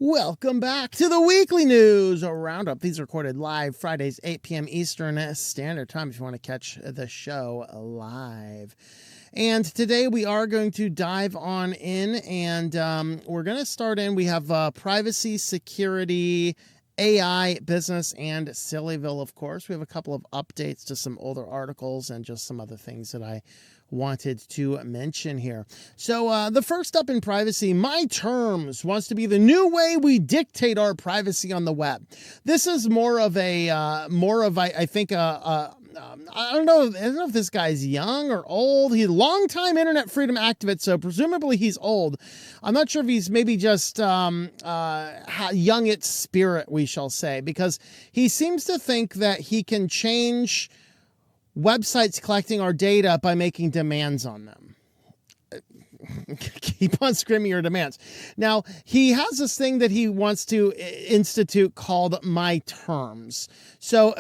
Welcome back to the Weekly News Roundup. These are recorded live Fridays, 8 p.m. Eastern Standard Time if you want to catch the show live. And today we are going to dive on in, and we're going to start in. We have privacy, security, AI, business, and SillyVille, of course. We have a couple of updates to some older articles and just some other things that I wanted to mention here. So the first up in privacy, My Terms wants to be the new way we dictate our privacy on the web. This is more of a, I don't know if this guy's young or old. He's a longtime internet freedom activist, so presumably he's old. I'm not sure if he's maybe just young at spirit, we shall say, because he seems to think that he can change websites collecting our data by making demands on them. Keep on screaming your demands. Now, he has this thing that he wants to institute called My Terms. So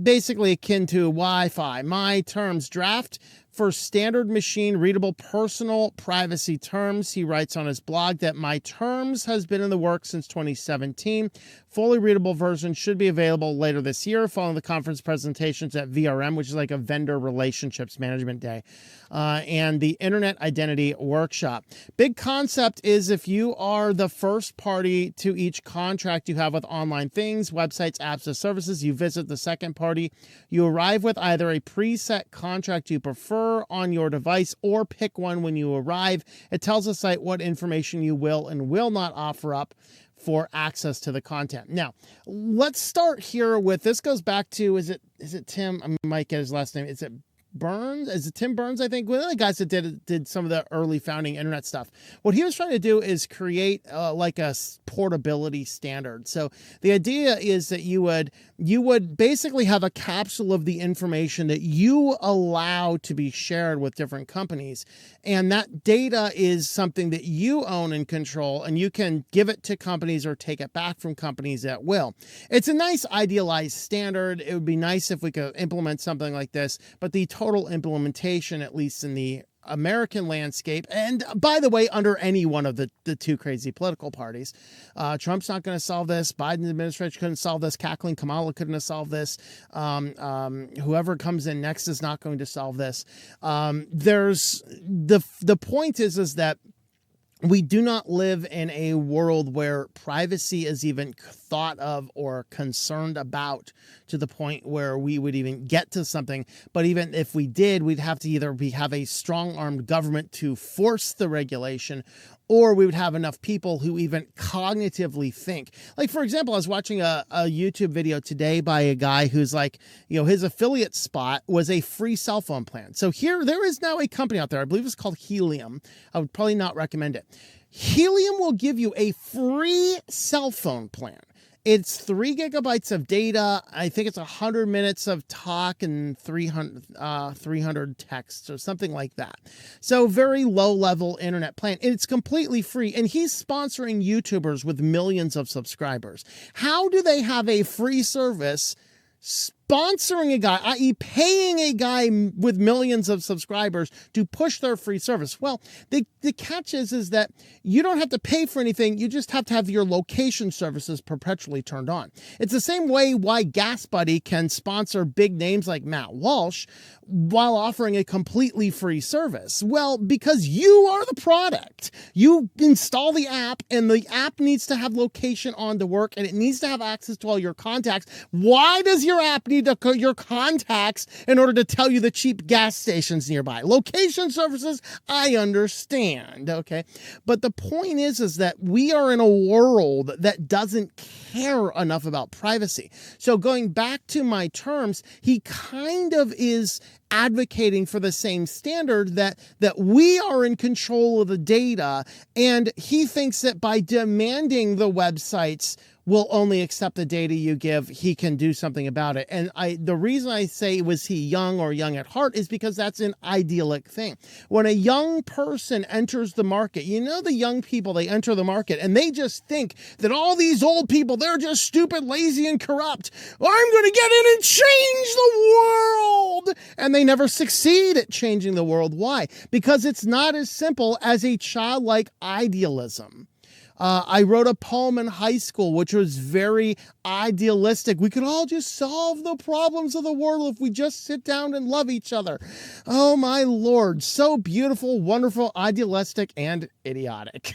basically akin to Wi-Fi. My Terms draft for standard machine readable personal privacy terms. He writes on his blog that My Terms has been in the works since 2017. Fully readable version should be available later this year following the conference presentations at VRM, which is like a vendor relationships management day, and the Internet Identity Workshop. Big concept is if you are the first party to each contract you have with online things, websites, apps, or services, you visit the second party. You arrive with either a preset contract you prefer on your device or pick one when you arrive. It tells the site what information you will and will not offer up for access to the content. Now, let's start here with, this goes back to, is it Tim? I might get his last name. Is it Burns? Is it Tim Burns? I think one of the guys that did some of the early founding internet stuff. What he was trying to do is create like a portability standard. So the idea is that you would basically have a capsule of the information that you allow to be shared with different companies, and that data is something that you own and control, and you can give it to companies or take it back from companies at will. It's a nice idealized standard. It would be nice if we could implement something like this, but the total implementation, at least in the American landscape, and by the way, under any one of the two crazy political parties, Trump's not going to solve this. Biden's administration couldn't solve this. Cackling Kamala couldn't have solved this. Whoever comes in next is not going to solve this. There's the point is that we do not live in a world where privacy is even thought of or concerned about to the point where we would even get to something. But even if we did, we'd have to either have a strong-armed government to force the regulation, or we would have enough people who even cognitively think. Like, for example, I was watching a YouTube video today by a guy who's like, his affiliate spot was a free cell phone plan. So there is now a company out there, I believe it's called Helium. I would probably not recommend it. Helium will give you a free cell phone plan. It's 3 gigabytes of data. I think it's 100 minutes of talk and 300 texts or something like that. So very low level internet plan. And it's completely free. And he's sponsoring YouTubers with millions of subscribers. How do they have a free service sponsoring a guy, i.e. paying a guy with millions of subscribers to push their free service? Well, the catch is that you don't have to pay for anything. You just have to have your location services perpetually turned on. It's the same way why GasBuddy can sponsor big names like Matt Walsh while offering a completely free service. Well, because you are the product. You install the app, and the app needs to have location on to work, and it needs to have access to all your contacts. Why does your app need your contacts in order to tell you the cheap gas stations nearby? Location services, I understand, okay? But the point is that we are in a world that doesn't care enough about privacy. So going back to My Terms, he kind of is advocating for the same standard, that we are in control of the data, and he thinks that by demanding the websites will only accept the data you give, he can do something about it. And the reason I say, was he young or young at heart, is because that's an idyllic thing. When a young person enters the market, the young people, they enter the market and they just think that all these old people, they're just stupid, lazy, and corrupt. I'm going to get in and change the world. And they never succeed at changing the world. Why? Because it's not as simple as a childlike idealism. I wrote a poem in high school, which was very idealistic. We could all just solve the problems of the world if we just sit down and love each other. Oh my Lord. So beautiful, wonderful, idealistic, and idiotic.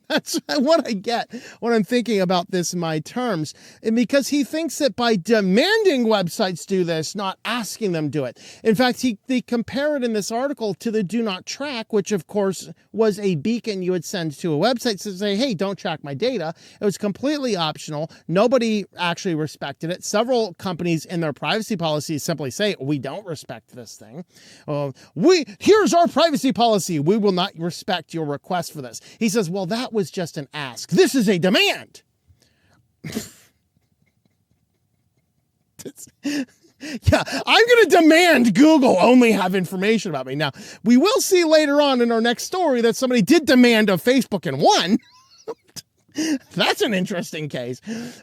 That's what I get when I'm thinking about this, my terms. And because he thinks that by demanding websites do this, not asking them do it. In fact, they compare it in this article to the do not track, which of course was a beacon you would send to a website to say, hey, don't track my data. It was completely optional. Nobody actually respected it. Several companies in their privacy policies simply say, we don't respect this thing. Here's our privacy policy. We will not respect your request for this. He says, well, that was just an ask. This is a demand. Yeah, I'm going to demand Google only have information about me. Now, we will see later on in our next story that somebody did demand of Facebook and won. That's an interesting case.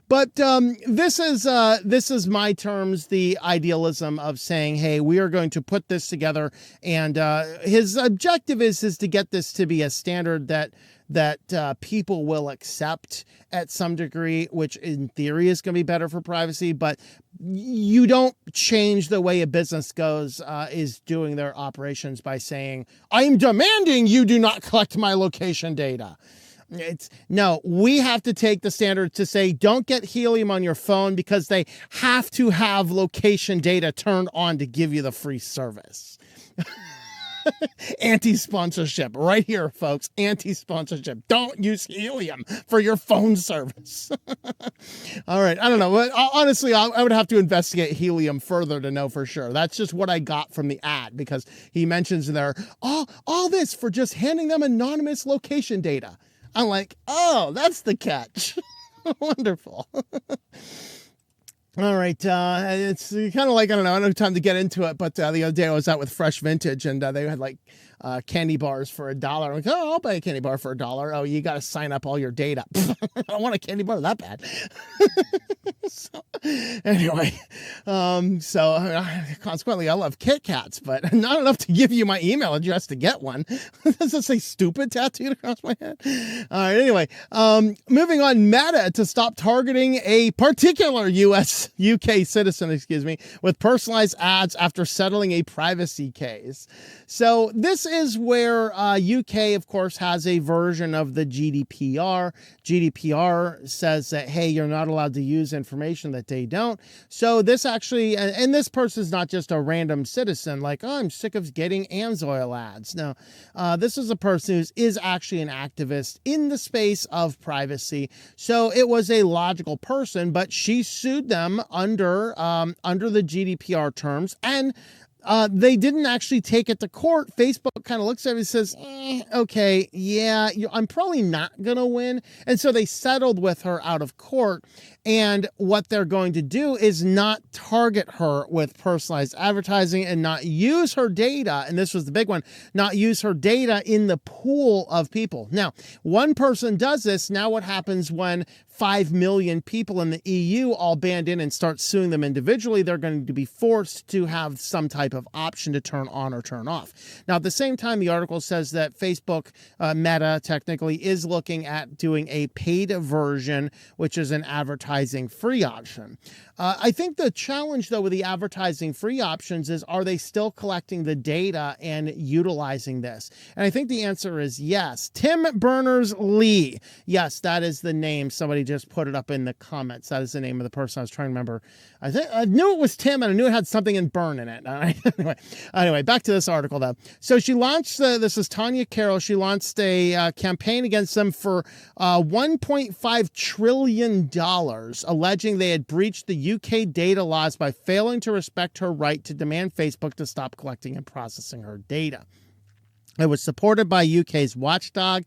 But this is my terms, the idealism of saying, hey, we are going to put this together. And his objective is to get this to be a standard that people will accept at some degree, which in theory is going to be better for privacy. But you don't change the way a business goes, is doing their operations by saying, I'm demanding you do not collect my location data. No, we have to take the standard to say, don't get helium on your phone because they have to have location data turned on to give you the free service. Anti-sponsorship right here, folks. Anti-sponsorship. Don't use helium for your phone service. All right. I don't know. Honestly, I would have to investigate helium further to know for sure. That's just what I got from the ad, because he mentions there, all this for just handing them anonymous location data. I'm like, oh, that's the catch. Wonderful. All right. It's kind of like, I don't have time to get into it, but the other day I was out with Fresh Vintage and they had like candy bars for $1. I'm like, oh, I'll buy a candy bar for $1. Oh, you got to sign up all your data. I don't want a candy bar that bad. So, anyway, consequently, I love Kit Kats, but not enough to give you my email address to get one. Does it say stupid tattooed across my head? All right. Anyway, moving on, Meta to stop targeting a particular UK citizen, with personalized ads after settling a privacy case. So this is where UK, of course, has a version of the GDPR. GDPR says that, hey, you're not allowed to use information that they don't. So this actually, and this person's not just a random citizen like, oh, I'm sick of getting Amsoil ads. No, this is a person who is actually an activist in the space of privacy. So it was a logical person, but she sued them under the GDPR terms, and they didn't actually take it to court. Facebook kind of looks at it and says, okay, yeah, I'm probably not going to win. And so they settled with her out of court. And what they're going to do is not target her with personalized advertising and not use her data. And this was the big one, not use her data in the pool of people. Now, one person does this. Now what happens when 5 million people in the EU all band in and start suing them individually? They're going to be forced to have some type of option to turn on or turn off. Now, at the same time, the article says that Facebook, Meta technically, is looking at doing a paid version, which is an advertising free option. I think the challenge, though, with the advertising free options is, are they still collecting the data and utilizing this? And I think the answer is yes. Tim Berners-Lee. Yes, that is the name. Somebody just put it up in the comments. That is the name of the person I was trying to remember. I knew it was Tim, and I knew it had something in Burn in it. Anyway, back to this article, though. So she launched, this is Tanya Carroll. She launched a campaign against them for $1.5 trillion, alleging they had breached the UK data laws by failing to respect her right to demand Facebook to stop collecting and processing her data. It was supported by UK's watchdog,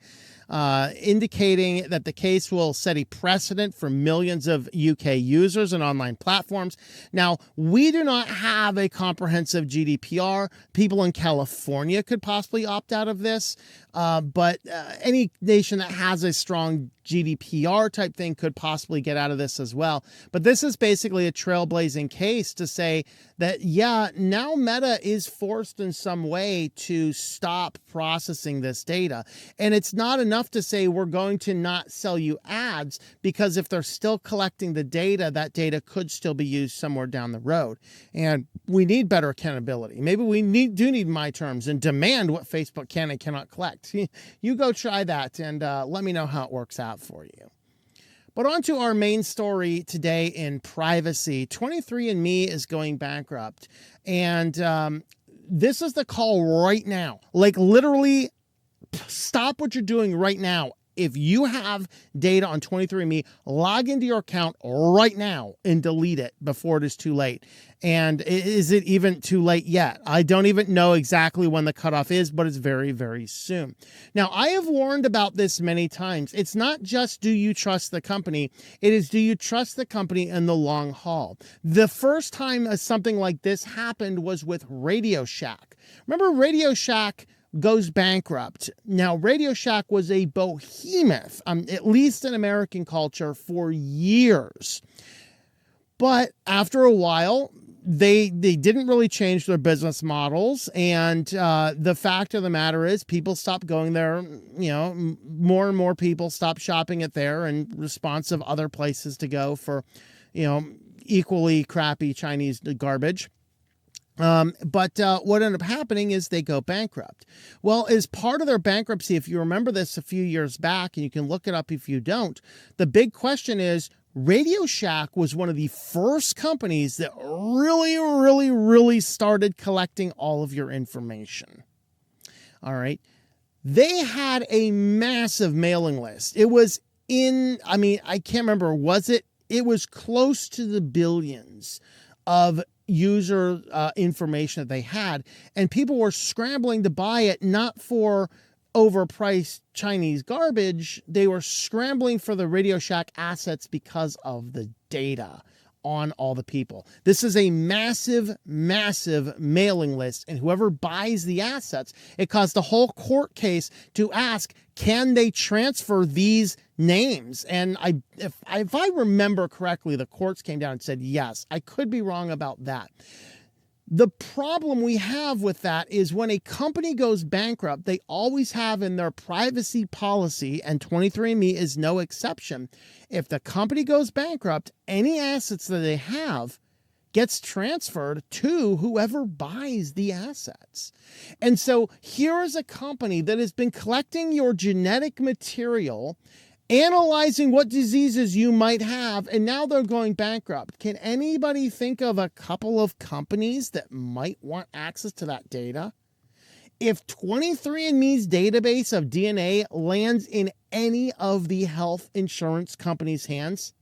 indicating that the case will set a precedent for millions of UK users and online platforms. Now, we do not have a comprehensive GDPR. People in California could possibly opt out of this, but any nation that has a strong GDPR type thing could possibly get out of this as well. But this is basically a trailblazing case to say that, yeah, now Meta is forced in some way to stop processing this data. And it's not enough enough to say we're going to not sell you ads, because if they're still collecting the data, that data could still be used somewhere down the road. And we need better accountability. Maybe we do need my terms and demand what Facebook can and cannot collect. You go try that and let me know how it works out for you. But on to our main story today in privacy. 23andMe is going bankrupt. And this is the call right now. Like, literally, stop what you're doing right now. If you have data on 23andMe, log into your account right now and delete it before it is too late. And is it even too late yet? I don't even know exactly when the cutoff is, but it's very, very soon. Now, I have warned about this many times. It's not just do you trust the company, it is do you trust the company in the long haul. The first time something like this happened was with Radio Shack. Remember Radio Shack goes bankrupt. Now, Radio Shack was a behemoth, at least in American culture, for years. But after a while, they didn't really change their business models. And the fact of the matter is people stopped going there. More and more people stopped shopping it there in response of other places to go for, equally crappy Chinese garbage. But what ended up happening is they go bankrupt. Well, as part of their bankruptcy, if you remember this a few years back, and you can look it up if you don't, the big question is, Radio Shack was one of the first companies that really started collecting all of your information. All right. They had a massive mailing list. It was I can't remember, it was close to the billions of user information that they had, and people were scrambling to buy it, not for overpriced Chinese garbage. They were scrambling for the Radio Shack assets because of the data on all the people. This is a massive mailing list, and whoever buys the assets, it caused the whole court case to ask, can they transfer these names? And if I remember correctly, the courts came down and said yes. I could be wrong about that. The problem we have with that is when a company goes bankrupt, they always have in their privacy policy, and 23andMe is no exception, if the company goes bankrupt, any assets that they have gets transferred to whoever buys the assets. And so here is a company that has been collecting your genetic material, analyzing what diseases you might have, and now they're going bankrupt. Can anybody think of a couple of companies that might want access to that data? If 23andMe's database of DNA lands in any of the health insurance companies' hands,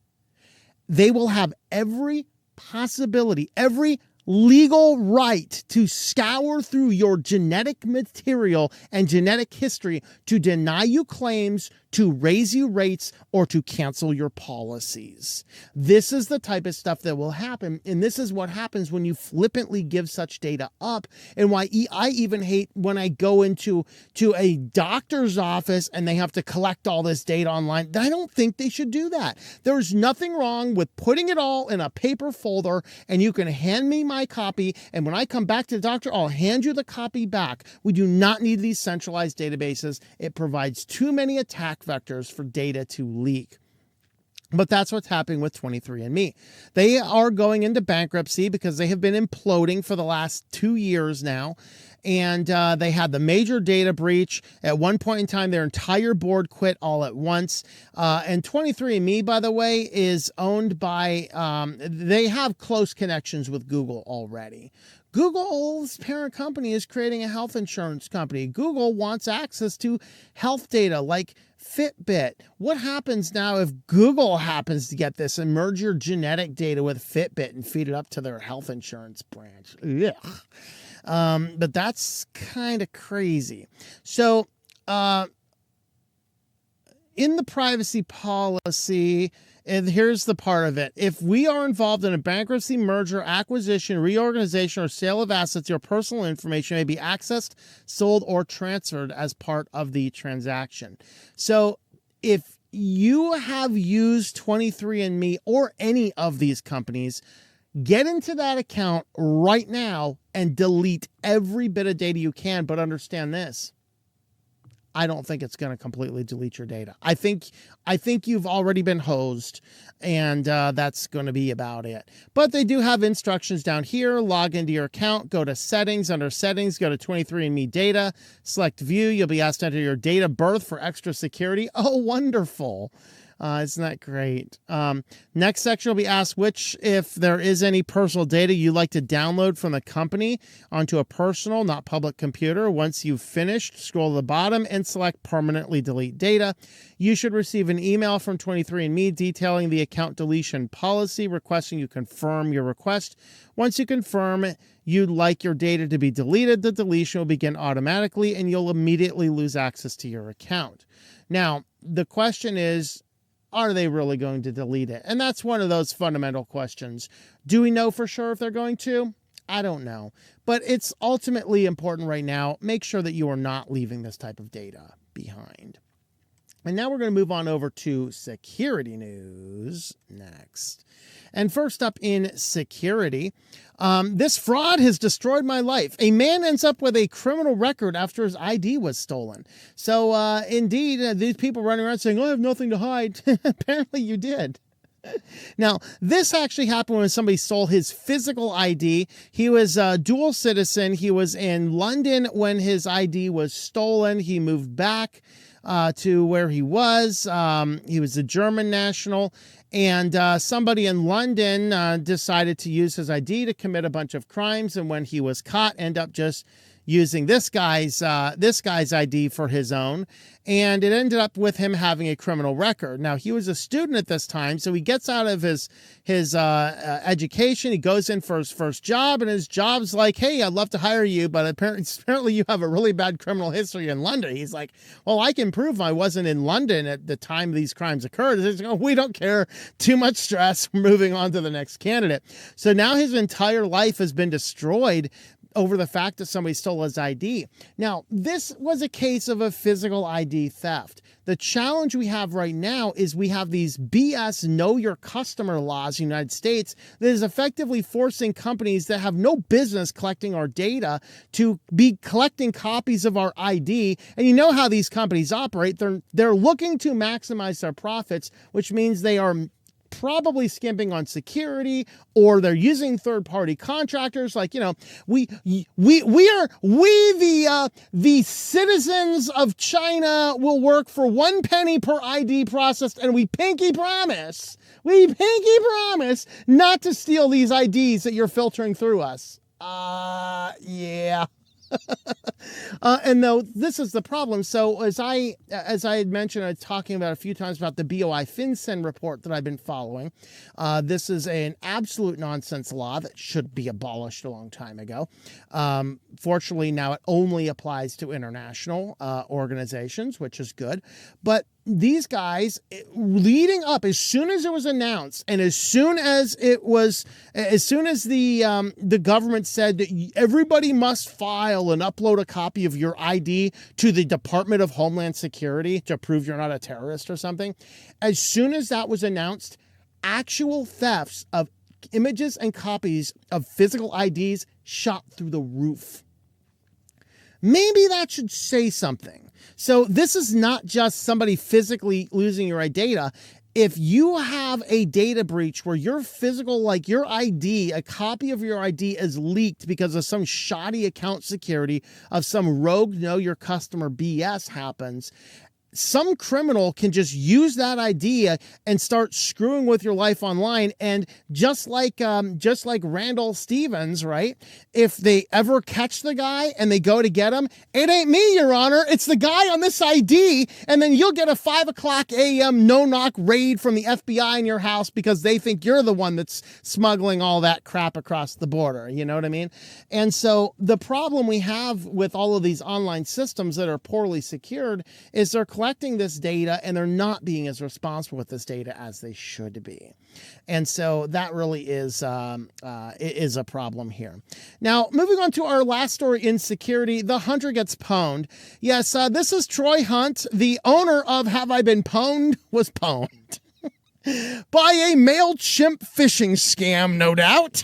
they will have every possibility, every legal right to scour through your genetic material and genetic history to deny you claims, to raise you rates, or to cancel your policies. This is the type of stuff that will happen, and this is what happens when you flippantly give such data up, and why I even hate when I go into a doctor's office and they have to collect all this data online. I don't think they should do that. There's nothing wrong with putting it all in a paper folder, and you can hand me my copy, and when I come back to the doctor, I'll hand you the copy back. We do not need these centralized databases. It provides too many attack vectors for data to leak. But that's what's happening with 23andMe. They are going into bankruptcy because they have been imploding for the last 2 years now. And they had the major data breach. At one point in time, their entire board quit all at once. And 23andMe, by the way, is owned by, they have close connections with Google already. Google's parent company is creating a health insurance company. Google wants access to health data like Fitbit. What happens now if Google happens to get this and merge your genetic data with Fitbit and feed it up to their health insurance branch? Ugh. But that's kind of crazy. So, in the privacy policy, and here's the part of it. If we are involved in a bankruptcy, merger, acquisition, reorganization, or sale of assets, your personal information may be accessed, sold, or transferred as part of the transaction. So if you have used 23andMe or any of these companies, get into that account right now and delete every bit of data you can. But understand this. I don't think it's going to completely delete your data. I think you've already been hosed, and that's going to be about it. But they do have instructions down here. Log into your account, go to settings. Under settings, go to 23andMe data, select view. You'll be asked to enter your date of birth for extra security. Oh, wonderful. Isn't that great? Next section will be asked if there is any personal data you'd like to download from the company onto a personal, not public computer. Once you've finished, scroll to the bottom and select permanently delete data. You should receive an email from 23andMe detailing the account deletion policy, requesting you confirm your request. Once you confirm you'd like your data to be deleted, the deletion will begin automatically and you'll immediately lose access to your account. Now, the question is, are they really going to delete it? And that's one of those fundamental questions. Do we know for sure if they're going to? I don't know. But it's ultimately important right now. Make sure that you are not leaving this type of data behind. And now we're going to move on over to security news next. And first up in security, this fraud has destroyed my life. A man ends up with a criminal record after his ID was stolen. So indeed, these people running around saying, oh, I have nothing to hide. Apparently you did. Now, this actually happened when somebody stole his physical ID. He was a dual citizen. He was in London when his ID was stolen. He moved back to where he was. He was a German national. And somebody in London decided to use his ID to commit a bunch of crimes. And when he was caught, ended up just using this guy's ID for his own. And it ended up with him having a criminal record. Now, he was a student at this time, so he gets out of his education. He goes in for his first job, and his job's like, hey, I'd love to hire you, but apparently you have a really bad criminal history in London. He's like, well, I can prove I wasn't in London at the time these crimes occurred. He's like, oh, we don't care. Too much stress. We're moving on to the next candidate. So now his entire life has been destroyed over the fact that somebody stole his ID. Now, this was a case of a physical ID theft. The challenge we have right now is we have these BS know your customer laws in the United States that is effectively forcing companies that have no business collecting our data to be collecting copies of our ID. And you know how these companies operate. They're looking to maximize their profits, which means they are probably skimping on security, or they're using third-party contractors. Like, you know, we the citizens of China will work for 1 penny per ID processed, and we pinky promise not to steal these IDs that you're filtering through us. Yeah. And though this is the problem, so as I had mentioned, I'm talking about a few times about the BOI FinCEN report that I've been following. This is an absolute nonsense law that should be abolished a long time ago. Fortunately, now it only applies to international organizations, which is good. But these guys, leading up, as soon as it was announced, and as soon as the government said that everybody must file and upload a copy of your ID to the Department of Homeland Security to prove you're not a terrorist or something, as soon as that was announced, actual thefts of images and copies of physical IDs shot through the roof. Maybe that should say something. So this is not just somebody physically losing your data. If you have a data breach where your physical, like your ID, a copy of your ID is leaked because of some shoddy account security of some rogue know your customer BS happens, some criminal can just use that idea and start screwing with your life online. And just like Randall Stevens, right? If they ever catch the guy and they go to get him, it ain't me, Your Honor. It's the guy on this ID. And then you'll get a 5:00 a.m. no-knock raid from the FBI in your house because they think you're the one that's smuggling all that crap across the border. You know what I mean? And so the problem we have with all of these online systems that are poorly secured is they're collecting this data and they're not being as responsible with this data as they should be. And so that really is a problem here. Now, moving on to our last story in security, the hunter gets pwned. Yes, this is Troy Hunt. The owner of Have I Been Pwned was pwned. By a MailChimp phishing scam, no doubt.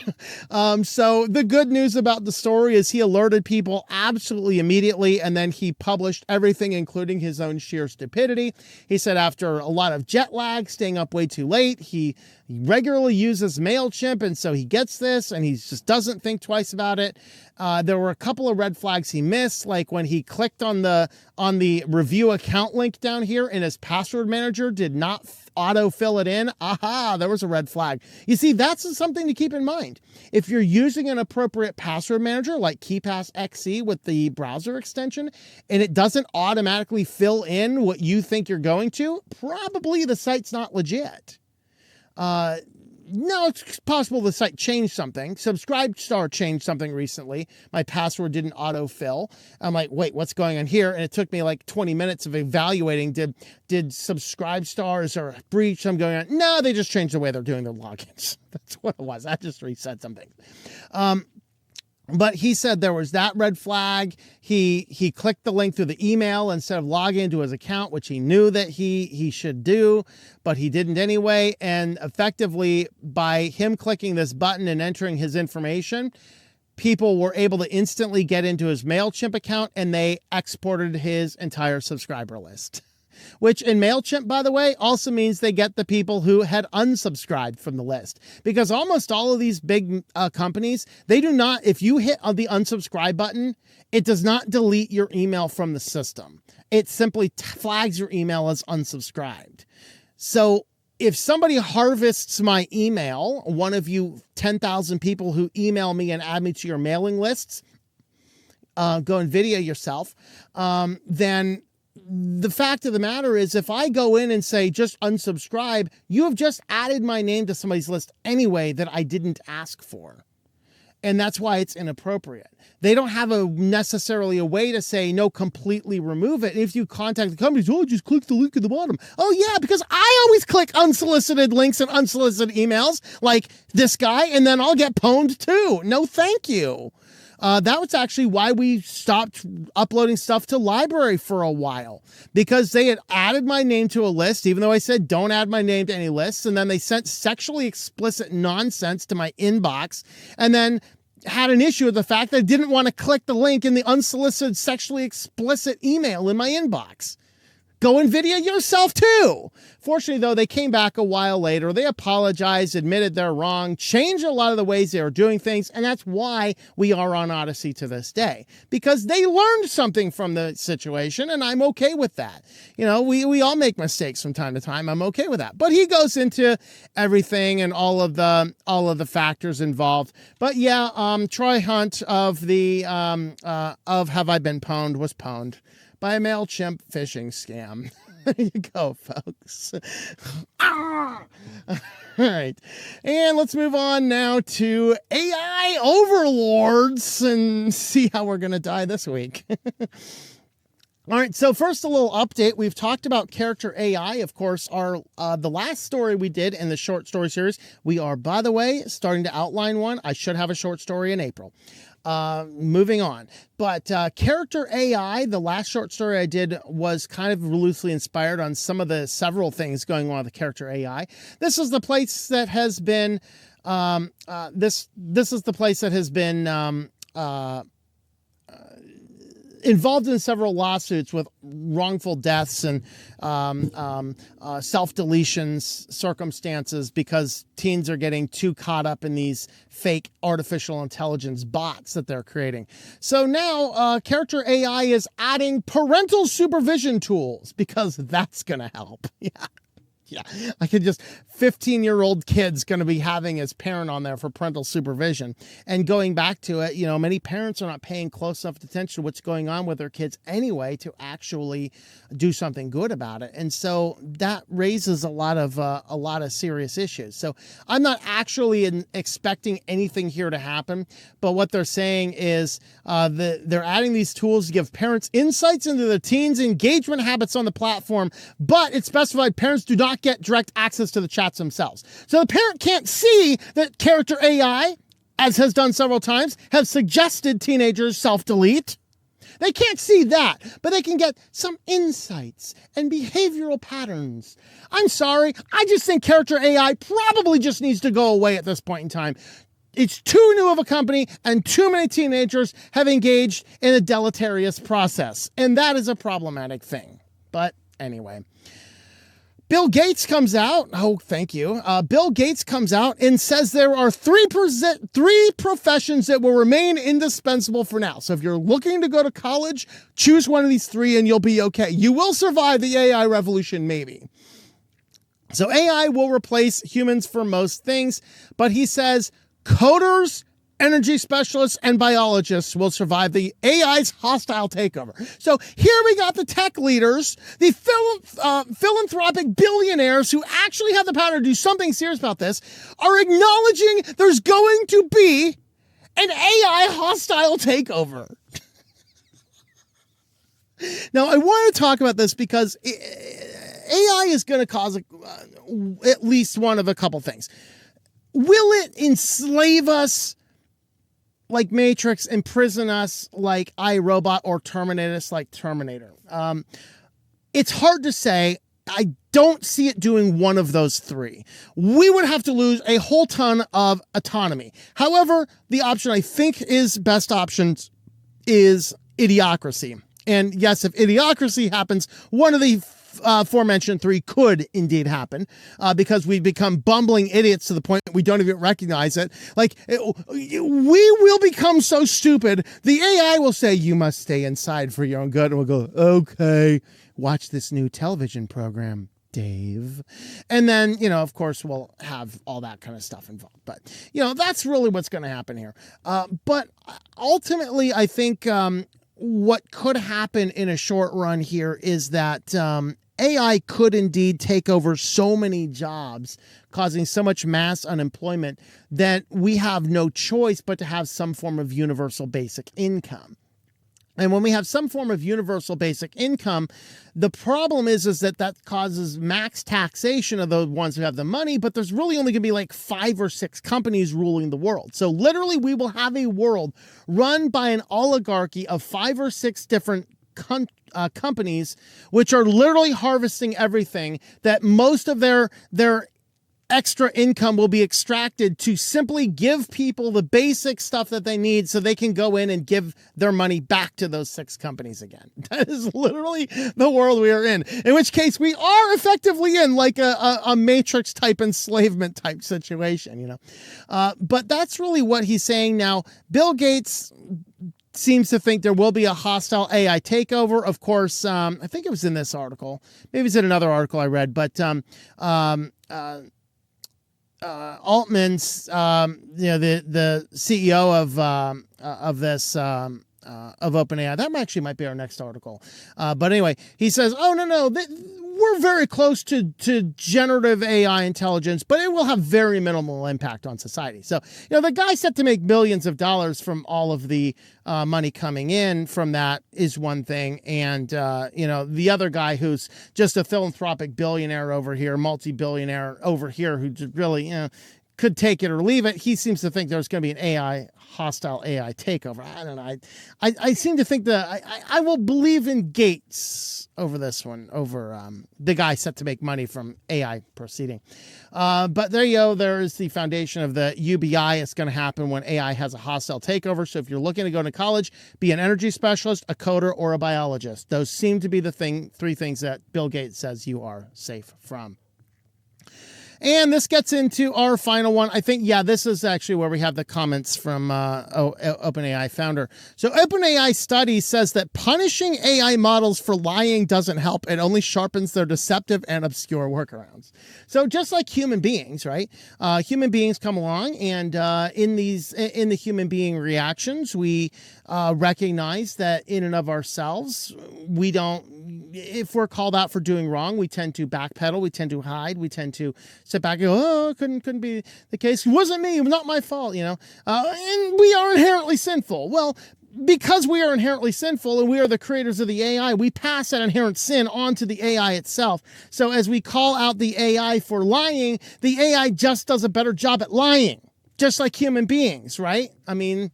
So the good news about the story is he alerted people absolutely immediately, and then he published everything, including his own sheer stupidity. He said after a lot of jet lag, staying up way too late, he regularly uses MailChimp, and so he gets this, and he just doesn't think twice about it. There were a couple of red flags he missed, like when he clicked on the review account link down here, and his password manager did not auto-fill it in. Aha, there was a red flag. You see, that's something to keep in mind. If you're using an appropriate password manager like KeePass XE with the browser extension, and it doesn't automatically fill in what you think you're going to, probably the site's not legit. No, it's possible the site changed something. Subscribestar changed something recently. My password didn't autofill. I'm like, wait, what's going on here? And it took me like 20 minutes of evaluating. Did Subscribestars or breach? I'm going on. No, they just changed the way they're doing their logins. That's what it was. I just reset something. But he said there was that red flag. He clicked the link through the email instead of logging into his account, which he knew that he should do, but he didn't anyway. And effectively, by him clicking this button and entering his information, people were able to instantly get into his MailChimp account, and they exported his entire subscriber list. Which in MailChimp, by the way, also means they get the people who had unsubscribed from the list. Because almost all of these big companies, they do not, if you hit on the unsubscribe button, it does not delete your email from the system. It simply flags your email as unsubscribed. So if somebody harvests my email, one of you 10,000 people who email me and add me to your mailing lists, go and video yourself, then the fact of the matter is, if I go in and say, just unsubscribe, you have just added my name to somebody's list anyway that I didn't ask for. And that's why it's inappropriate. They don't have necessarily a way to say, no, completely remove it. If you contact the company, oh, just click the link at the bottom. Oh yeah, because I always click unsolicited links and unsolicited emails like this guy, and then I'll get pwned too. No, thank you. That was actually why we stopped uploading stuff to library for a while, because they had added my name to a list, even though I said don't add my name to any lists. And then they sent sexually explicit nonsense to my inbox, and then had an issue with the fact that I didn't want to click the link in the unsolicited sexually explicit email in my inbox. Go and video yourself too. Fortunately, though, they came back a while later. They apologized, admitted they're wrong, changed a lot of the ways they were doing things, and that's why we are on Odyssey to this day, because they learned something from the situation, and I'm okay with that. You know, we all make mistakes from time to time. I'm okay with that. But he goes into everything and all of the factors involved. But yeah, Troy Hunt of the of Have I Been Pwned was pwned by a MailChimp phishing scam. There you go, folks. All right. And let's move on now to AI Overlords and see how we're going to die this week. All right, so first a little update. We've talked about character AI, of course, the last story we did in the short story series. We are, by the way, starting to outline one. I should have a short story in April. Moving on. But character AI, the last short story I did was kind of loosely inspired on some of the several things going on with the character AI. This is the place that has been this is the place that has been involved in several lawsuits with wrongful deaths and self-deletions circumstances because teens are getting too caught up in these fake artificial intelligence bots that they're creating. So now character AI is adding parental supervision tools because that's going to help. Yeah, I could just 15-year-old kid's going to be having his parent on there for parental supervision. And going back to it, you know, many parents are not paying close enough attention to what's going on with their kids anyway to actually do something good about it. And so that raises a lot of serious issues. So I'm not actually expecting anything here to happen, but what they're saying is they're adding these tools to give parents insights into their teens' engagement habits on the platform, but it's specified parents do not get direct access to the chats themselves. So the parent can't see that character AI, as has done several times, have suggested teenagers self-delete. They can't see that, but they can get some insights and behavioral patterns. I'm sorry. I just think character AI probably just needs to go away at this point in time. It's too new of a company, and too many teenagers have engaged in a deleterious process. And that is a problematic thing. But anyway, Bill Gates comes out. Oh, thank you. Bill Gates comes out and says there are three professions that will remain indispensable for now. So if you're looking to go to college, choose one of these three and you'll be okay. You will survive the AI revolution, maybe. So AI will replace humans for most things, but he says coders, energy specialists, and biologists will survive the AI's hostile takeover. So here we got the tech leaders, the philanthropic billionaires who actually have the power to do something serious about this, are acknowledging there's going to be an AI hostile takeover. Now, I want to talk about this because AI is going to cause at least one of a couple things. Will it enslave us like Matrix, imprison us like iRobot, or terminate us like Terminator? It's hard to say. I don't see it doing one of those three. We would have to lose a whole ton of autonomy. However, the option I think is best options is idiocracy. And yes, if idiocracy happens, one of the aforementioned three could indeed happen, because we become bumbling idiots to the point that we don't even recognize it. We will become so stupid, the AI will say, you must stay inside for your own good. And we'll go, okay, watch this new television program, Dave. And then, of course, we'll have all that kind of stuff involved. But, that's really what's going to happen here. But ultimately, I think what could happen in a short run here is that AI could indeed take over so many jobs, causing so much mass unemployment that we have no choice but to have some form of universal basic income. And when we have some form of universal basic income, the problem is that causes max taxation of the ones who have the money, but there's really only going to be like 5 or 6 companies ruling the world. So literally we will have a world run by an oligarchy of 5 or 6 different companies, which are literally harvesting everything, that most of their extra income will be extracted to simply give people the basic stuff that they need so they can go in and give their money back to those 6 companies again. That is literally the world we are in which case we are effectively in like a Matrix type enslavement type situation, but that's really what he's saying. Now, Bill Gates seems to think there will be a hostile AI takeover. Of course, I think it was in this article. Maybe it's in another article I read, but Altman's, the CEO of this, of OpenAI. That actually might be our next article. But anyway, he says, oh, no, we're very close to generative AI intelligence, but it will have very minimal impact on society. So, the guy set to make millions of dollars from all of the money coming in from that is one thing. And, the other guy who's just a philanthropic billionaire over here, multi-billionaire over here, who just really, could take it or leave it. He seems to think there's going to be an hostile AI takeover. I don't know. I seem to think that I will believe in Gates over this one, over the guy set to make money from AI proceeding. But there you go. There is the foundation of the UBI. It's going to happen when AI has a hostile takeover. So if you're looking to go to college, be an energy specialist, a coder, or a biologist. Those seem to be the 3 things that Bill Gates says you are safe from. And this gets into our final one. I think, this is actually where we have the comments from OpenAI founder. So OpenAI study says that punishing AI models for lying doesn't help. It only sharpens their deceptive and obscure workarounds. So just like human beings, right? Human beings come along, and in the human being reactions, we recognize that in and of ourselves, if we're called out for doing wrong, we tend to backpedal, we tend to hide, we tend to sit back and go, oh, couldn't be the case. It wasn't me, it was not my fault, and we are inherently sinful. Well, because we are inherently sinful and we are the creators of the AI, we pass that inherent sin onto the AI itself. So as we call out the AI for lying, the AI just does a better job at lying, just like human beings, right? I mean,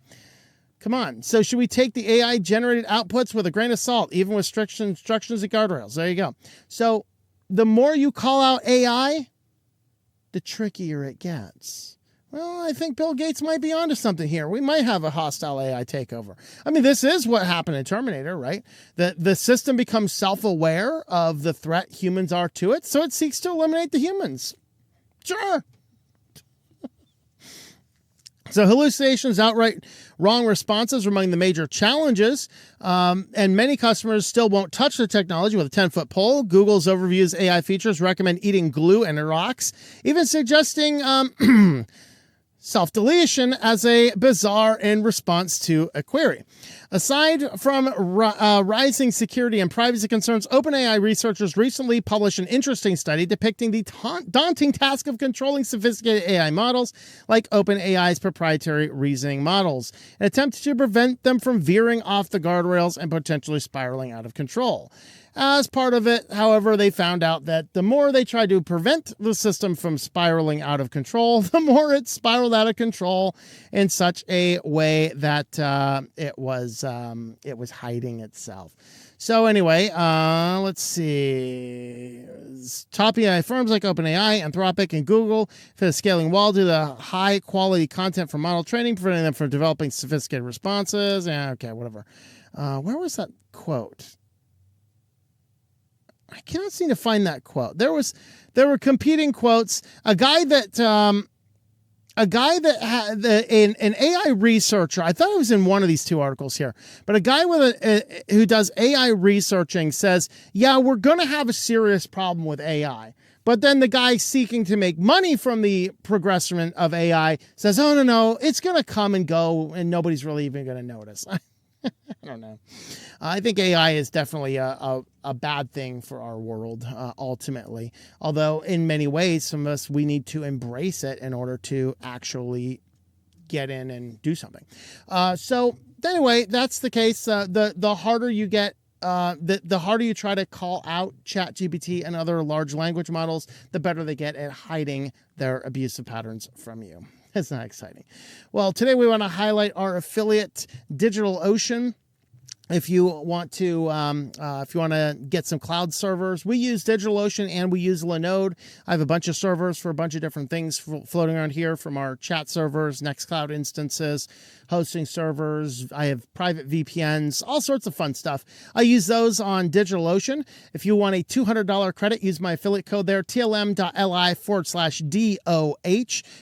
Come on. So should we take the AI generated outputs with a grain of salt, even with strict instructions and guardrails? There you go. So the more you call out AI, the trickier it gets. Well, I think Bill Gates might be onto something here. We might have a hostile AI takeover. I mean, this is what happened in Terminator, right? The system becomes self-aware of the threat humans are to it, so it seeks to eliminate the humans. Sure. So hallucinations, outright wrong responses are among the major challenges, and many customers still won't touch the technology with a 10-foot pole. Google's overviews AI features recommend eating glue and rocks, even suggesting self-deletion as a bizarre in response to a query. Aside from rising security and privacy concerns, OpenAI researchers recently published an interesting study depicting the daunting task of controlling sophisticated AI models like OpenAI's proprietary reasoning models, an attempt to prevent them from veering off the guardrails and potentially spiraling out of control. As part of it, however, they found out that the more they tried to prevent the system from spiraling out of control, the more it spiraled out of control in such a way that it was hiding itself. So anyway, let's see. Top AI firms like OpenAI, Anthropic, and Google fit a scaling wall due to the high quality content for model training, preventing them from developing sophisticated responses. Yeah, okay, whatever. Where was that quote? I cannot seem to find that quote. There were competing quotes. A guy that had an AI researcher. I thought it was in one of these two articles here, but a guy who does AI researching says, "Yeah, we're going to have a serious problem with AI." But then the guy seeking to make money from the progression of AI says, "Oh no, it's going to come and go, and nobody's really even going to notice." I don't know. I think AI is definitely a bad thing for our world, ultimately. Although in many ways, some of us, we need to embrace it in order to actually get in and do something. So anyway, that's the case. The harder you get, the harder you try to call out ChatGPT and other large language models, the better they get at hiding their abusive patterns from you. It's not exciting. Well, today we want to highlight our affiliate, DigitalOcean. If you want to get some cloud servers, we use DigitalOcean and we use Linode. I have a bunch of servers for a bunch of different things floating around here, from our chat servers, Nextcloud instances, hosting servers. I have private VPNs, all sorts of fun stuff. I use those on DigitalOcean. If you want a $200 credit, use my affiliate code there, tlm.li/DOH.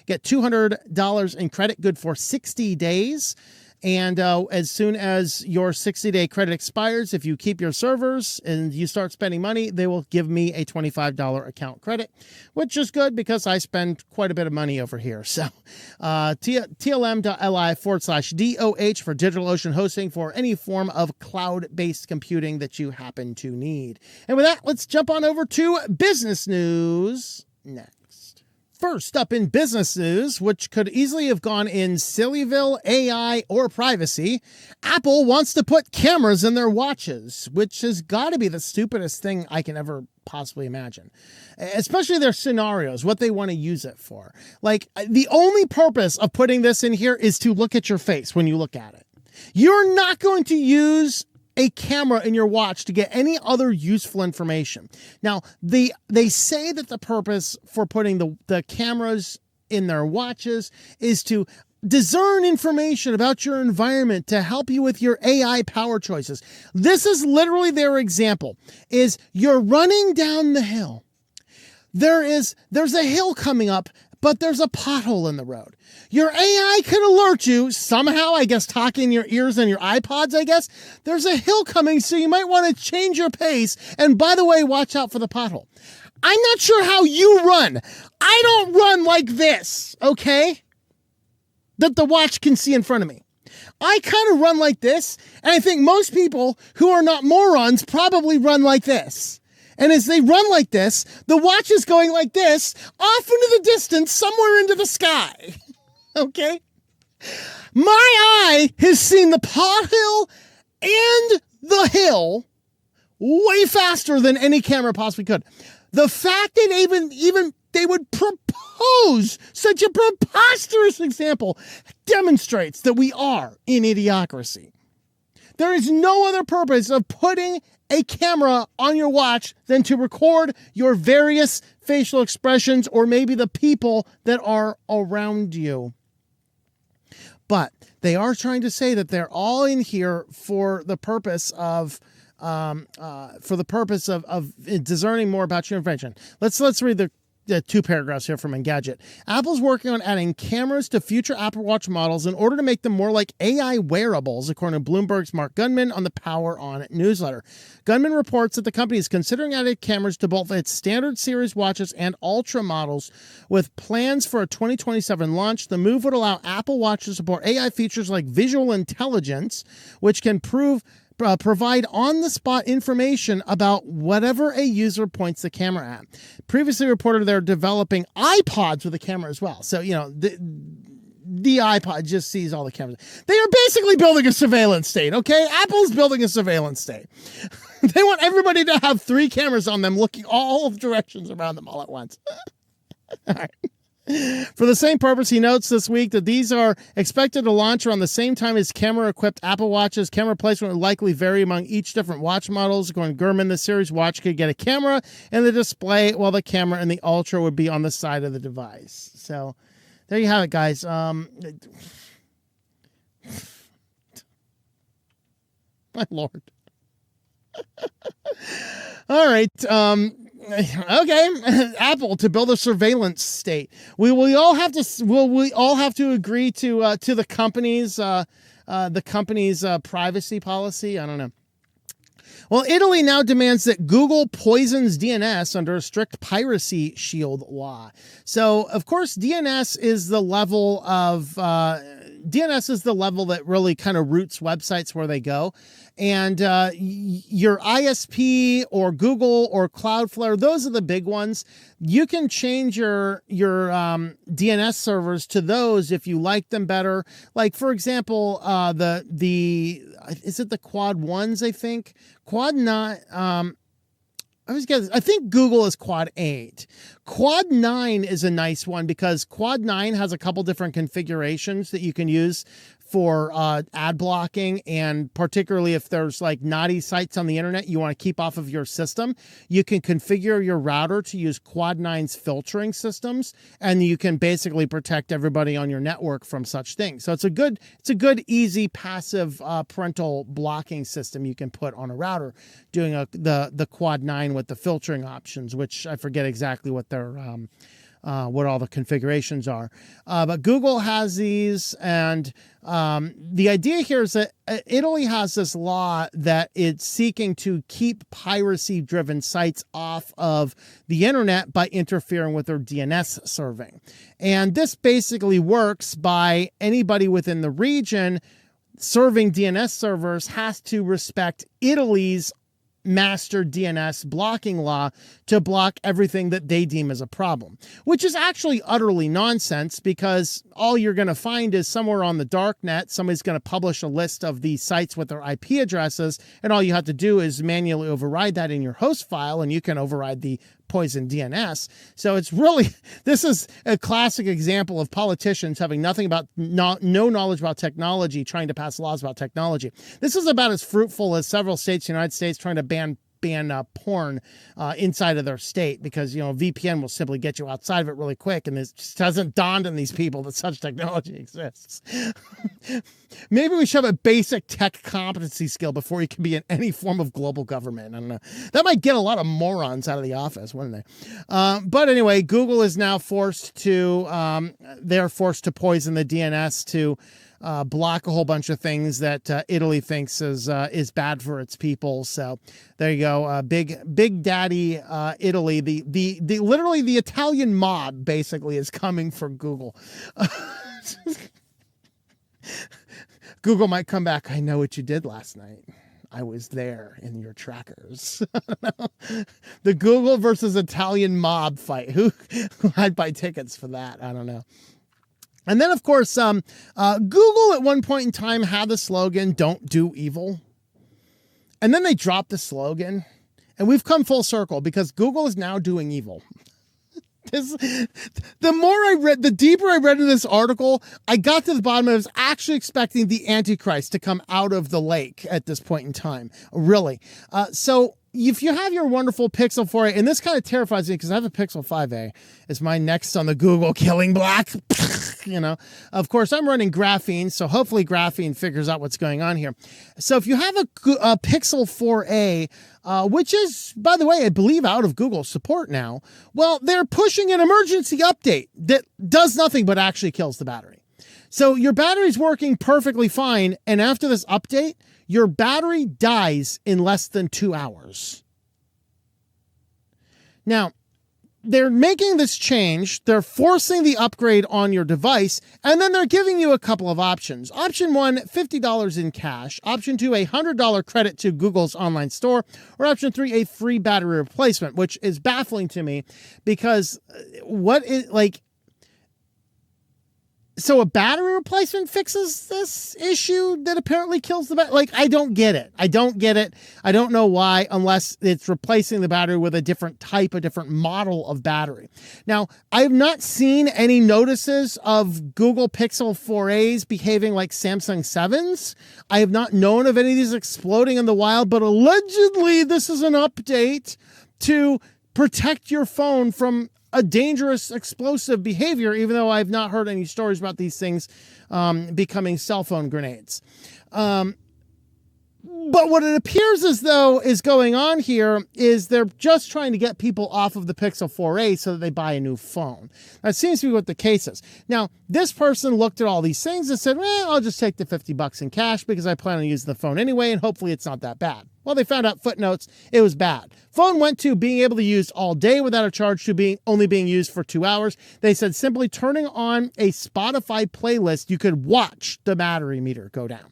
Get $200 in credit, good for 60 days. And as soon as your 60-day credit expires, if you keep your servers and you start spending money, they will give me a $25 account credit, which is good because I spend quite a bit of money over here. So tlm.li/DOH for DigitalOcean hosting for any form of cloud-based computing that you happen to need. And with that, let's jump on over to business news next. First up in business news, which could easily have gone in SillyVille, AI, or privacy, Apple wants to put cameras in their watches, which has got to be the stupidest thing I can ever possibly imagine. Especially their scenarios, what they want to use it for. Like, the only purpose of putting this in here is to look at your face when you look at it. You're not going to use a camera in your watch to get any other useful information. Now, they say that the purpose for putting the cameras in their watches is to discern information about your environment to help you with your AI power choices. This is literally their example, is you're running down the hill. There's a hill coming up, but there's a pothole in the road. Your AI could alert you somehow, I guess, talking in your ears and your iPods, I guess. There's a hill coming, so you might want to change your pace. And by the way, watch out for the pothole. I'm not sure how you run. I don't run like this, okay? That the watch can see in front of me. I kind of run like this, and I think most people who are not morons probably run like this. And as they run like this, the watch is going like this, off into the distance, somewhere into the sky. Okay? My eye has seen the pothole and the hill way faster than any camera possibly could. The fact that even they would propose such a preposterous example demonstrates that we are in idiocracy. There is no other purpose of putting a camera on your watch than to record your various facial expressions or maybe the people that are around you. But they are trying to say that they're all in here for the purpose of discerning more about your information. Let's read the 2 paragraphs here from Engadget. Apple's working on adding cameras to future Apple Watch models in order to make them more like AI wearables, according to Bloomberg's Mark Gundman on the Power On newsletter. Gundman reports that the company is considering adding cameras to both its standard series watches and Ultra models, with plans for a 2027 launch. The move would allow Apple Watch to support AI features like visual intelligence, which can provide on-the-spot information about whatever a user points the camera at. Previously reported they're developing iPods with a camera as well. So, the iPod just sees all the cameras. They are basically building a surveillance state, okay? Apple's building a surveillance state. They want everybody to have 3 cameras on them looking all directions around them all at once. All right. For the same purpose, he notes this week that these are expected to launch around the same time as camera-equipped Apple Watches. Camera placement will likely vary among each different watch models. According to Gurman, the series watch could get a camera in the display, while the camera in the Ultra would be on the side of the device. So there you have it, guys. My Lord. All right. Okay, Apple to build a surveillance state. Will we all have to agree to the company's privacy policy? I don't know. Well, Italy now demands that Google poisons DNS under a strict piracy shield law. So, of course, DNS is the level that really kind of routes websites where they go. And your ISP or Google or Cloudflare, those are the big ones. You can change your DNS servers to those if you like them better. Like, for example, is it the Quad 1s, I think? Quad 9, I think Google is Quad 8. Quad 9 is a nice one because Quad 9 has a couple different configurations that you can use for ad blocking, and particularly if there's like naughty sites on the internet you want to keep off of your system, you can configure your router to use Quad 9's filtering systems, and you can basically protect everybody on your network from such things. So it's a good, easy, passive parental blocking system you can put on a router, doing the Quad 9 with the filtering options, which I forget exactly what they're what all the configurations are. But Google has these, and the idea here is that Italy has this law that it's seeking to keep piracy-driven sites off of the internet by interfering with their DNS serving. And this basically works by anybody within the region serving DNS servers has to respect Italy's master DNS blocking law to block everything that they deem as a problem, which is actually utterly nonsense, because all you're going to find is somewhere on the dark net, somebody's going to publish a list of these sites with their IP addresses, and all you have to do is manually override that in your host file, and you can override the poison DNS. So it's really, this is a classic example of politicians having no knowledge about technology, trying to pass laws about technology. This is about as fruitful as several states in the United States trying to ban porn inside of their state, because VPN will simply get you outside of it really quick, and it just hasn't dawned on these people that such technology exists. Maybe we should have a basic tech competency skill before you can be in any form of global government. I don't know. That might get a lot of morons out of the office, wouldn't they? But anyway, Google is now forced to poison the DNS to block a whole bunch of things that Italy thinks is bad for its people. So there you go. Big Daddy Italy, the literally the Italian mob basically is coming for Google. Google might come back. I know what you did last night. I was there in your trackers. The Google versus Italian mob fight. Who I'd buy tickets for that? I don't know. And then, of course, Google at one point in time had the slogan, "Don't do evil." And then they dropped the slogan. And we've come full circle because Google is now doing evil. The deeper I read into this article, I got to the bottom. I was actually expecting the Antichrist to come out of the lake at this point in time. Really. So if you have your wonderful Pixel 4a, and this kind of terrifies me because I have a Pixel 5a, it's my next on the Google killing block. Of course, I'm running graphene, so hopefully graphene figures out what's going on here. So if you have a Pixel 4a, which is, by the way, I believe out of Google support now, well, they're pushing an emergency update that does nothing but actually kills the battery. So your battery's working perfectly fine, and after this update, your battery dies in less than 2 hours. Now, they're making this change. They're forcing the upgrade on your device, and then they're giving you a couple of options. Option 1, $50 in cash. Option 2, a $100 credit to Google's online store. Or option 3, a free battery replacement, which is baffling to me because so a battery replacement fixes this issue that apparently kills the battery? I don't get it. I don't know why, unless it's replacing the battery with a different type, a different model of battery. Now, I've not seen any notices of Google Pixel 4a's behaving like Samsung 7s. I have not known of any of these exploding in the wild, but allegedly this is an update to protect your phone from a dangerous explosive behavior, even though I've not heard any stories about these things becoming cell phone grenades. But what it appears as though is going on here is they're just trying to get people off of the Pixel 4a so that they buy a new phone. That seems to be what the case is. Now, this person looked at all these things and said, I'll just take the $50 in cash because I plan on using the phone anyway, and hopefully it's not that bad. Well, they found out footnotes. It was bad. Phone went to being able to use all day without a charge to only being used for 2 hours. They said simply turning on a Spotify playlist, you could watch the battery meter go down.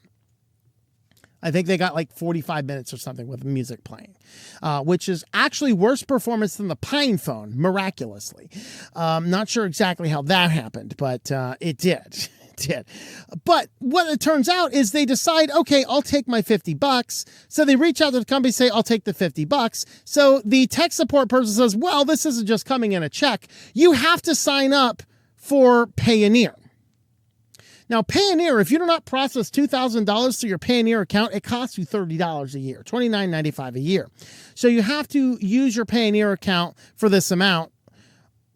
I think they got like 45 minutes or something with music playing, which is actually worse performance than the Pine phone, miraculously. Not sure exactly how that happened, but it did. But what it turns out is they decide, okay, I'll take my $50. So they reach out to the company, say, I'll take the $50. So the tech support person says, well, this isn't just coming in a check. You have to sign up for Payoneer. Now, Payoneer, if you do not process $2,000 through your Payoneer account, it costs you $30 a year, $29.95 a year. So you have to use your Payoneer account for this amount.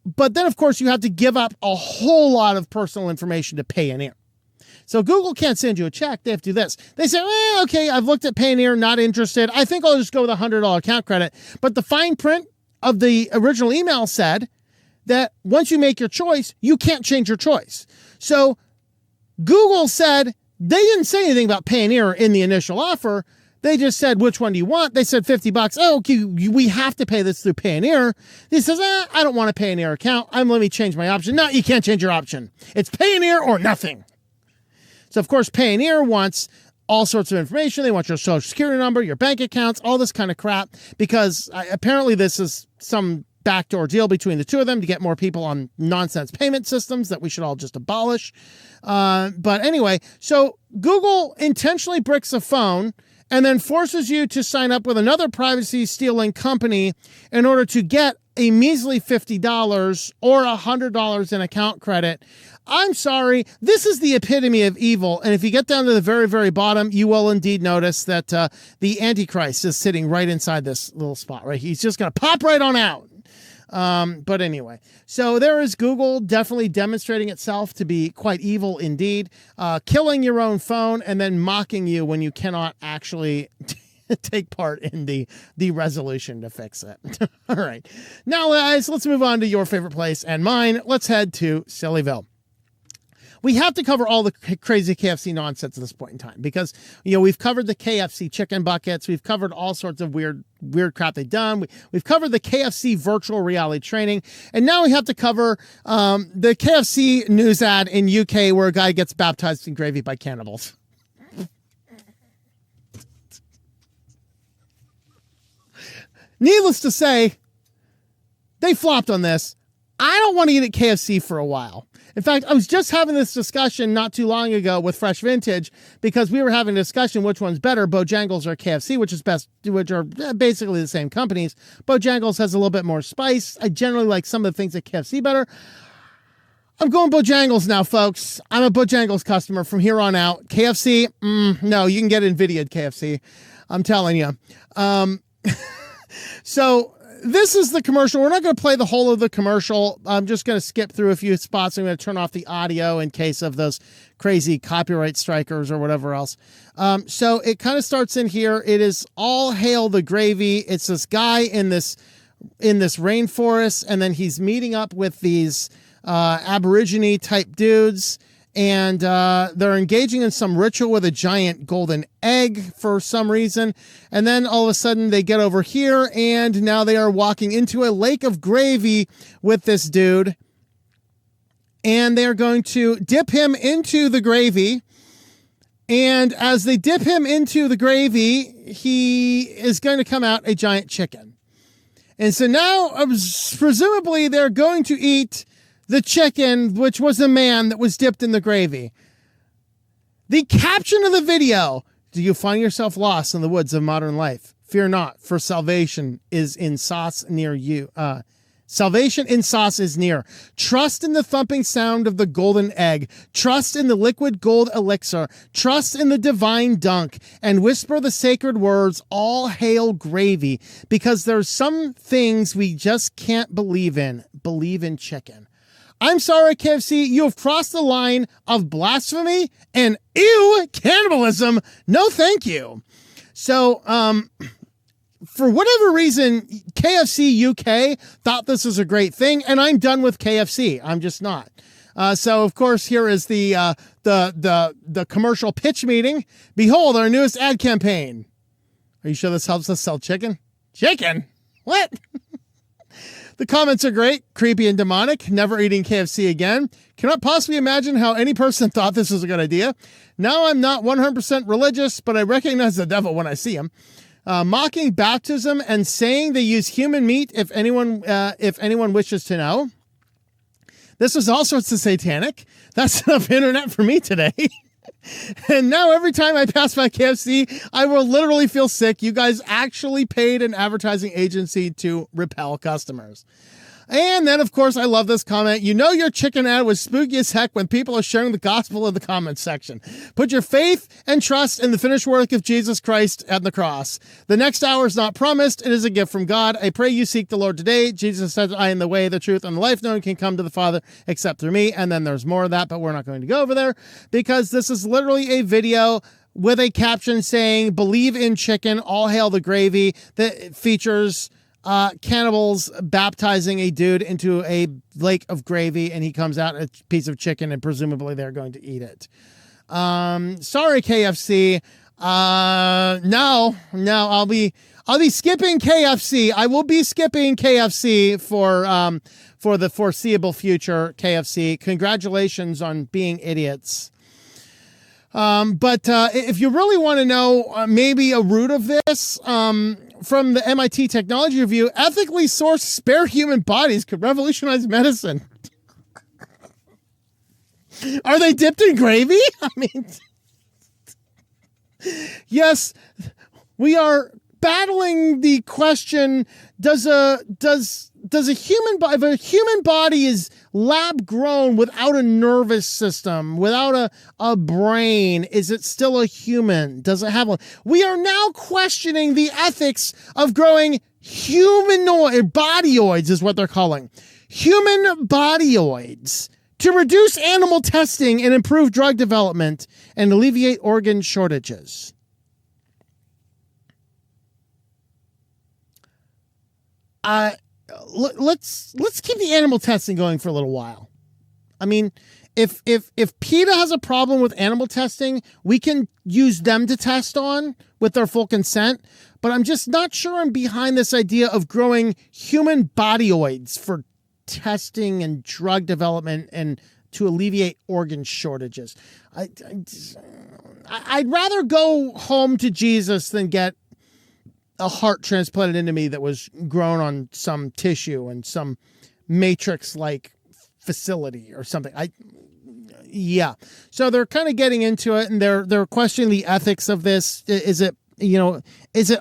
But then, of course, you have to give up a whole lot of personal information to Payoneer. So Google can't send you a check. They have to do this. They say, okay, I've looked at Payoneer, not interested. I think I'll just go with a $100 account credit. But the fine print of the original email said that once you make your choice, you can't change your choice. So Google said they didn't say anything about Payoneer in the initial offer. They just said, which one do you want? They said $50. Oh, okay, we have to pay this through Payoneer. He says, I don't want a Payoneer account. Let me change my option. No, you can't change your option. It's Payoneer or nothing. So, of course, Payoneer wants all sorts of information. They want your social security number, your bank accounts, all this kind of crap, because apparently this is some backdoor deal between the two of them to get more people on nonsense payment systems that we should all just abolish. But anyway, so Google intentionally bricks a phone and then forces you to sign up with another privacy-stealing company in order to get a measly $50 or $100 in account credit. I'm sorry, this is the epitome of evil. And if you get down to the very, very bottom, you will indeed notice that the Antichrist is sitting right inside this little spot, right? He's just going to pop right on out. But anyway, so there is Google definitely demonstrating itself to be quite evil indeed, killing your own phone and then mocking you when you cannot actually take part in the resolution to fix it. All right. Now, guys, let's move on to your favorite place and mine. Let's head to SillyVille. We have to cover all the crazy KFC nonsense at this point in time because, we've covered the KFC chicken buckets. We've covered all sorts of weird crap they've done. We've covered the KFC virtual reality training. And now we have to cover the KFC news ad in UK where a guy gets baptized in gravy by cannibals. Needless to say, they flopped on this. I don't want to eat at KFC for a while. In fact, I was just having this discussion not too long ago with Fresh Vintage because we were having a discussion which one's better, Bojangles or KFC, which is best, which are basically the same companies. Bojangles has a little bit more spice. I generally like some of the things at KFC better. I'm going Bojangles now, folks. I'm a Bojangles customer from here on out. KFC, no, you can get NVIDIA at KFC. I'm telling you. So this is the commercial. We're not going to play the whole of the commercial. I'm just going to skip through a few spots. I'm going to turn off the audio in case of those crazy copyright strikers or whatever else. So it kind of starts in here. It is all hail the gravy. It's this guy in this rainforest, and then he's meeting up with these Aborigine type dudes, and they're engaging in some ritual with a giant golden egg for some reason. And then all of a sudden they get over here, and now they are walking into a lake of gravy with this dude, and they're going to dip him into the gravy. And as they dip him into the gravy, he is going to come out a giant chicken. And so now presumably they're going to eat the chicken, which was a man that was dipped in the gravy. The caption of the video: do you find yourself lost in the woods of modern life? Fear not, for salvation is in sauce near you. Salvation in sauce is near. Trust in the thumping sound of the golden egg. Trust in the liquid gold elixir. Trust in the divine dunk, and whisper the sacred words, all hail gravy, because there's some things we just can't believe in. Believe in chicken. I'm sorry, KFC, you have crossed the line of blasphemy and ew, cannibalism. No, thank you. So, for whatever reason, KFC UK thought this was a great thing, and I'm done with KFC. I'm just not. So, of course, here is the commercial pitch meeting. Behold, our newest ad campaign. Are you sure this helps us sell chicken? Chicken? What? The comments are great, creepy and demonic. Never eating KFC again. Cannot possibly imagine how any person thought this was a good idea. Now I'm not 100% religious, but I recognize the devil when I see him. Mocking baptism and saying they use human meat if anyone wishes to know. This was all sorts of satanic. That's enough internet for me today. And now every time I pass by KFC, I will literally feel sick. You guys actually paid an advertising agency to repel customers. And then, of course, I love this comment. You know your chicken ad was spooky as heck when people are sharing the gospel in the comments section. Put your faith and trust in the finished work of Jesus Christ at the cross. The next hour is not promised. It is a gift from God. I pray you seek the Lord today. Jesus says, I am the way, the truth, and the life. No one can come to the Father except through me. And then there's more of that, but we're not going to go over there because this is literally a video with a caption saying, believe in chicken, all hail the gravy, that features Cannibals baptizing a dude into a lake of gravy, and he comes out a piece of chicken, and presumably they're going to eat it. Sorry, KFC. No, I'll be skipping KFC. I will be skipping KFC for the foreseeable future. KFC, congratulations on being idiots. But if you really want to know maybe a root of this, from the MIT Technology Review, ethically sourced spare human bodies could revolutionize medicine. Are they dipped in gravy? I mean, yes, we are battling the question, does a human body, if a human body is lab grown without a nervous system, without a brain, is it still a human? Does it have one? We are now questioning the ethics of growing humanoid bodyoids, is what they're calling. Human bodyoids to reduce animal testing and improve drug development and alleviate organ shortages. Let's keep the animal testing going for a little while. I mean, if PETA has a problem with animal testing, we can use them to test on with their full consent. But I'm just not sure I'm behind this idea of growing human bodyoids for testing and drug development and to alleviate organ shortages. I'd rather go home to Jesus than get a heart transplanted into me that was grown on some tissue and some Matrix-like facility or something. Yeah. So they're kind of getting into it, and they're questioning the ethics of this. Is it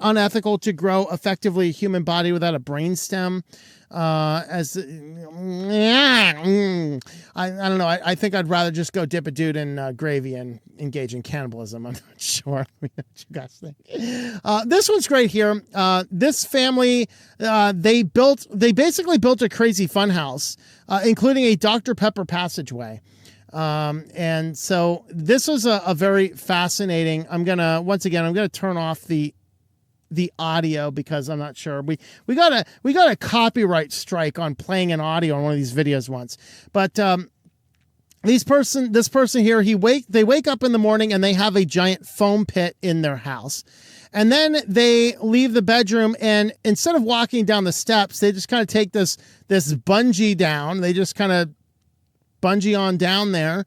unethical to grow effectively a human body without a brainstem? I don't know. I think I'd rather just go dip a dude in gravy and engage in cannibalism. I'm not sure what you guys think. This one's great here. This family, they basically built a crazy fun house, including a Dr. Pepper passageway. And so this was a very fascinating. I'm gonna turn off the audio because I'm not sure. We got a copyright strike on playing an audio on one of these videos once. But this person here, they wake up in the morning and they have a giant foam pit in their house. And then they leave the bedroom, and instead of walking down the steps, they just kind of take this bungee down. They just kind of bungee on down there.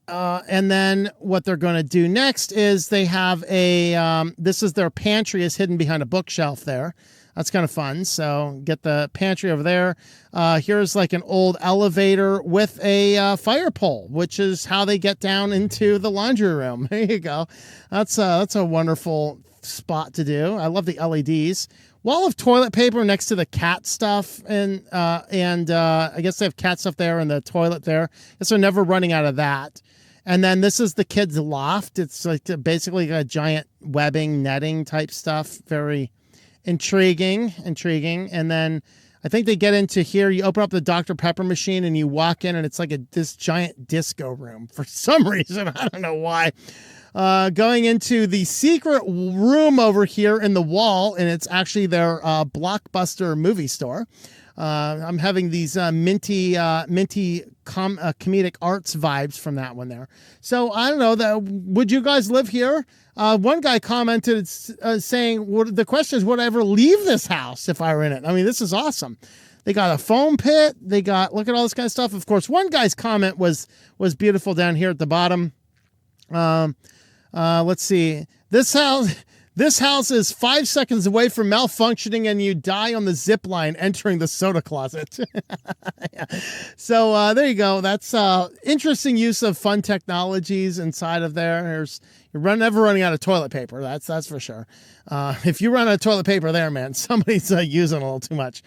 And then what they're going to do next is they have this is their pantry is hidden behind a bookshelf there. That's kind of fun. So get the pantry over there. Here's like an old elevator with a fire pole, which is how they get down into the laundry room. There you go. That's a wonderful spot to do. I love the LEDs. Wall of toilet paper next to the cat stuff, and I guess they have cat stuff there and the toilet there. I guess they're never running out of that. And then this is the kids' loft. It's like basically a giant webbing, netting type stuff. Very intriguing. And then I think they get into here. You open up the Dr. Pepper machine and you walk in, and it's like this giant disco room for some reason. I don't know why. Going into the secret room over here in the wall, and it's actually their Blockbuster movie store. I'm having these minty comedic arts vibes from that one there. So I don't know, would you guys live here? One guy commented saying, the question is, would I ever leave this house if I were in it? I mean, this is awesome. They got a foam pit. Look at all this kind of stuff. Of course, one guy's comment was beautiful down here at the bottom. Let's see. This house is 5 seconds away from malfunctioning, and you die on the zip line entering the soda closet. Yeah. So there you go. That's interesting use of fun technologies inside of there. You're never running out of toilet paper. That's for sure. If you run out of toilet paper there, man, somebody's using a little too much,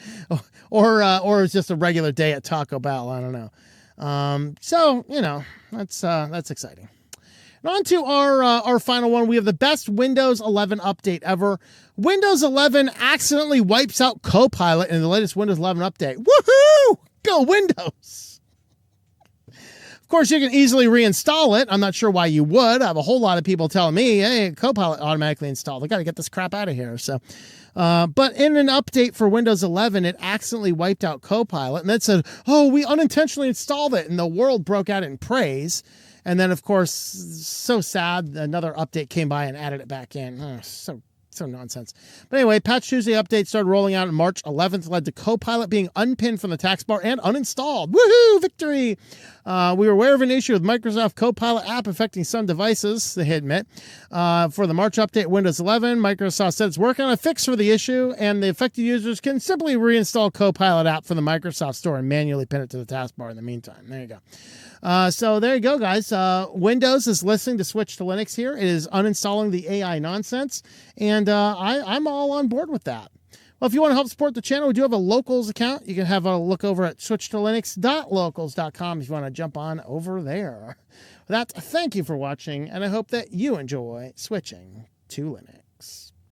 or it's just a regular day at Taco Bell. I don't know. So that's exciting. And on to our final one. We have the best Windows 11 update ever. Windows 11 accidentally wipes out Copilot in the latest Windows 11 update. Woohoo! Go Windows! Of course, you can easily reinstall it. I'm not sure why you would. I have a whole lot of people telling me, hey, Copilot automatically installed. I got to get this crap out of here. So, but in an update for Windows 11, it accidentally wiped out Copilot. And then said, oh, we unintentionally installed it. And the world broke out in praise. And then, of course, so sad, another update came by and added it back in. Oh, so nonsense. But anyway, Patch Tuesday update started rolling out on March 11th, led to Copilot being unpinned from the taskbar and uninstalled. Woohoo! Victory! We were aware of an issue with Microsoft Copilot app affecting some devices, they admit. For the March update Windows 11, Microsoft said it's working on a fix for the issue, and the affected users can simply reinstall Copilot app from the Microsoft Store and manually pin it to the taskbar in the meantime. There you go. So there you go, guys. Windows is listening to switch to Linux here. It is uninstalling the AI nonsense, and I'm all on board with that. Well, if you want to help support the channel, we do have a Locals account. You can have a look over at switchetolinux.locals.com if you want to jump on over there. With that, thank you for watching, and I hope that you enjoy switching to Linux.